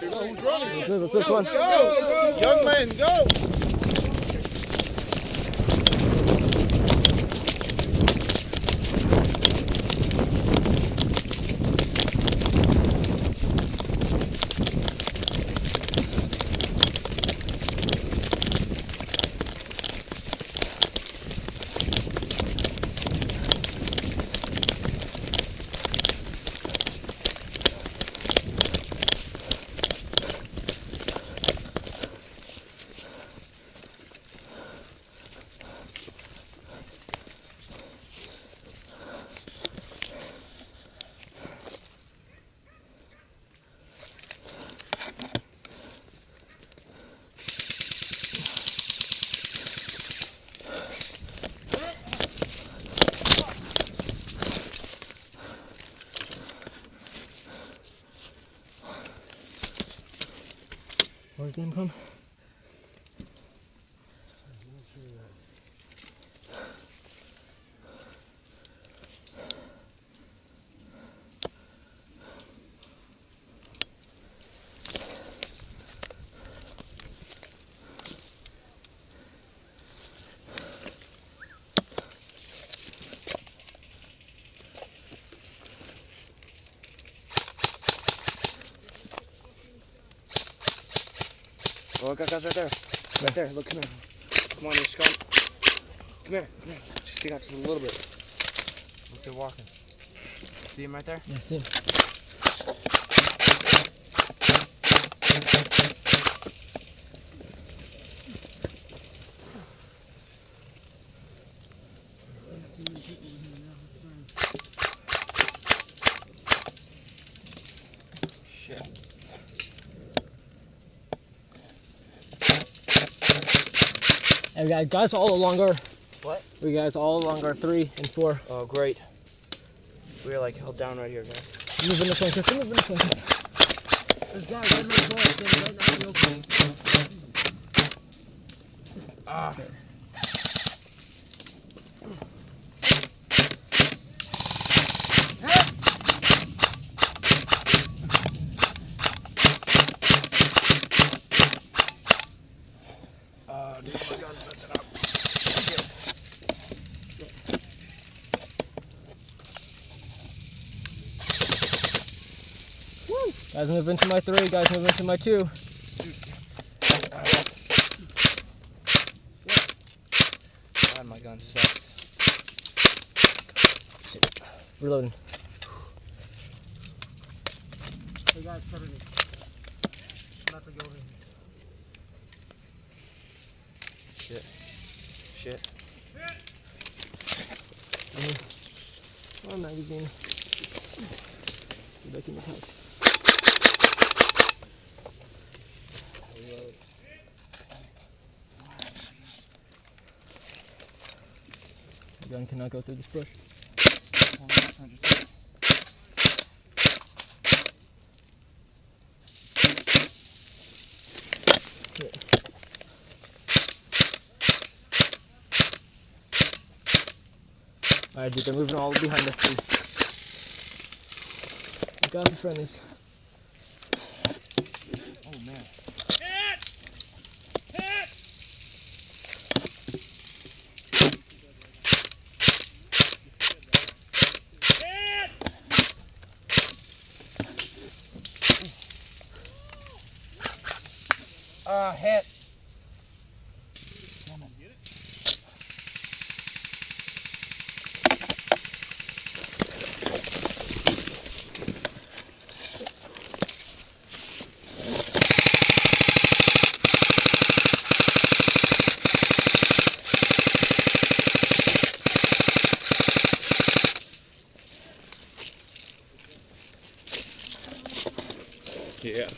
Who's running? Let's go, come on. Go! Young man, go! Where's his name from? Oh, look, guys, right there. Right there. Look, come here. Come on, you're strong. Come here. Come here. Just stick out just a little bit. Look, they're walking. See him right there? Yeah, see him. Shit. And we got guys all along our. What? We guys all along our 3 and 4. Oh, great. We're like held down right here, guys. Move in the flankers. Move in the flankers. There's guys right in the door, standing right now in the opening. Ah. Oh, dude, my gun's messing up. Guys move into my 3. Guys move into my 2. God, my gun sucks. Reloading. Hey guys, cover me. I'm about to go over here. Shit. Shit. Come on, magazine. Get back in the pouch. The gun cannot go through this bush. Alright, dude, they're moving all behind us, dude. Look out for friendlies. Oh, man. Hit. Yeah.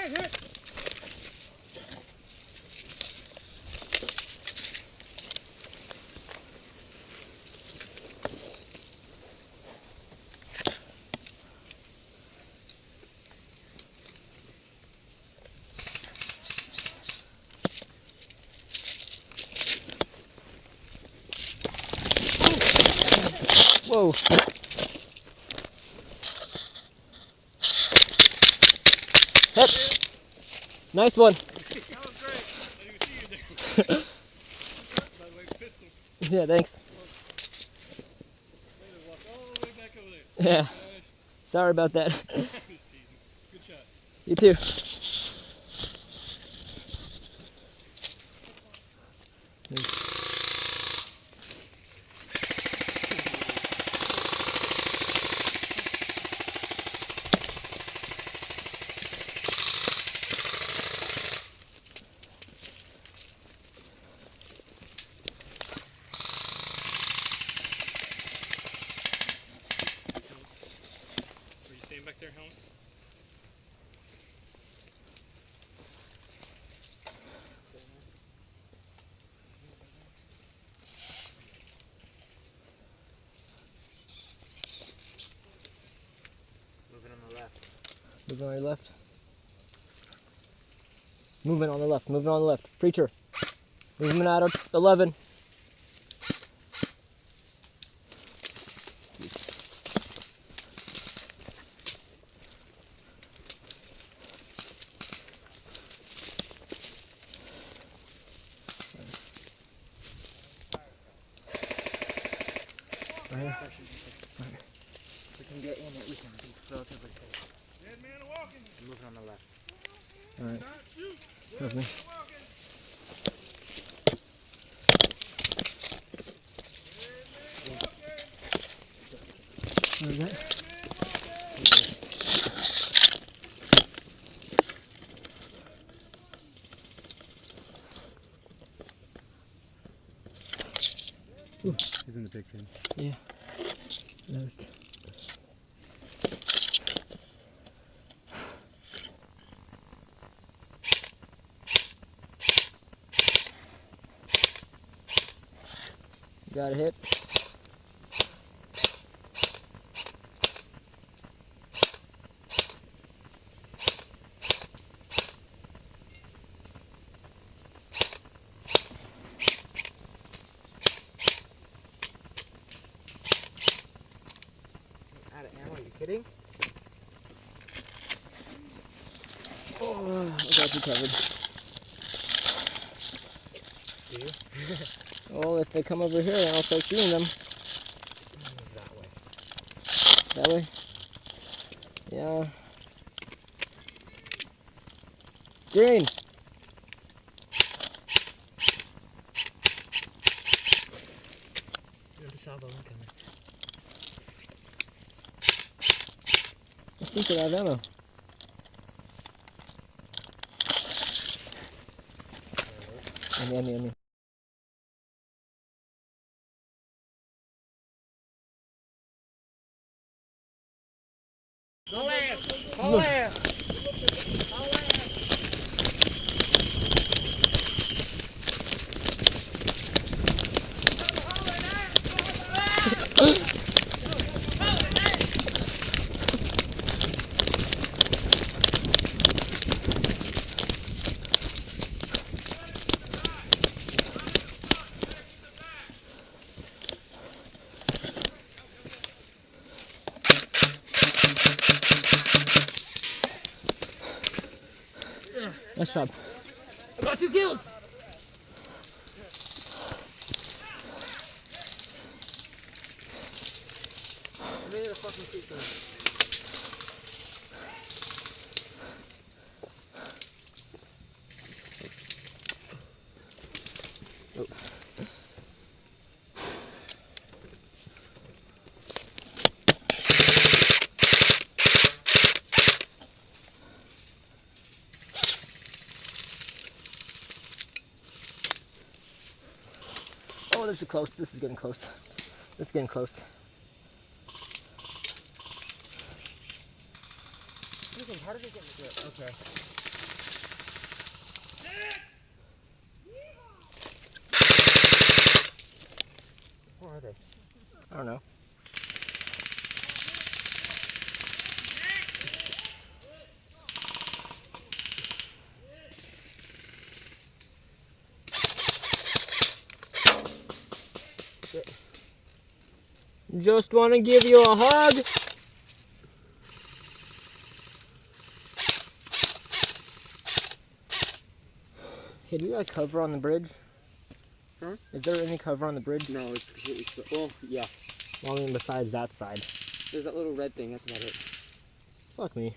hit. Whoa. Hit. Nice one. That was great. I didn't see you there. By the way, pistol. Yeah, thanks. Later, walk all the way back over there. Yeah. Sorry about that. Just teasing. Good shot. You too. Were you staying back there, Helen? Moving on the left. Moving on your left. Movement on the left. Moving on the left. Preacher. Movement out of 11. Right here. If we can get in it, we can be relatively safe. Dead man walking. Moving on the left. Alright. Not shoot. Trust me. Walking. Where's that? He's in the picture. Yeah. Noticed. Got a hit. Out of ammo, are you kidding? Oh, I got you covered. Do you? Well, if they come over here, I'll start shooting them. Move that way. That way? Yeah. Green! There's a salvo incoming. I think they have ammo. Ammo. Go left! Go left! Nice job. I got 2 kills! I made it a fucking seat for him. Oh, this is close. This is getting close. This is getting close. freaking, how did they get in the grip? Okay. Where are they? I don't know. Just want to give you a hug. Hey, do you got cover on the bridge? Huh? Is there any cover on the bridge? No, it's completely split. Well, yeah. Well, I mean, besides that side. There's that little red thing, that's about it. Fuck me.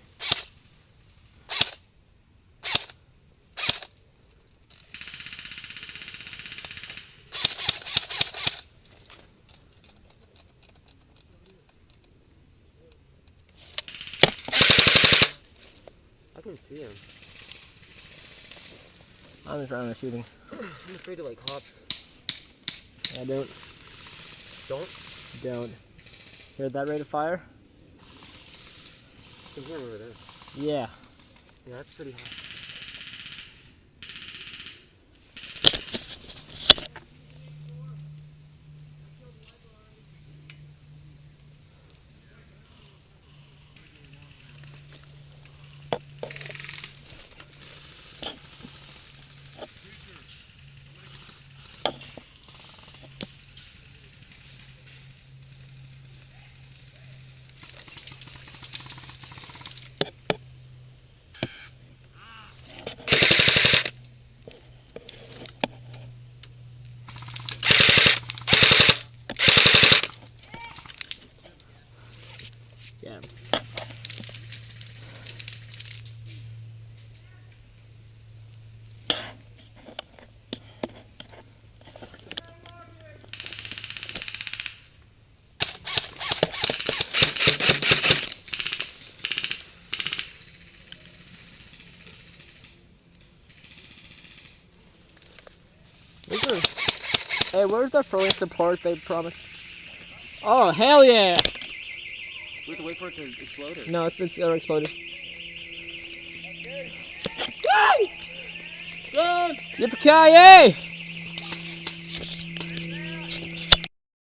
I can see him. I'm just running and shooting. I'm afraid to like hop. I don't. Don't? Don't. Hear that rate of fire? I can hear him over there. Yeah. Yeah, that's pretty high. Yeah. Hey, where's the throwing support they promised? Oh, hell yeah! We have to wait for it to explode or? No, it's already exploded. Okay. Yippee-ki-yay!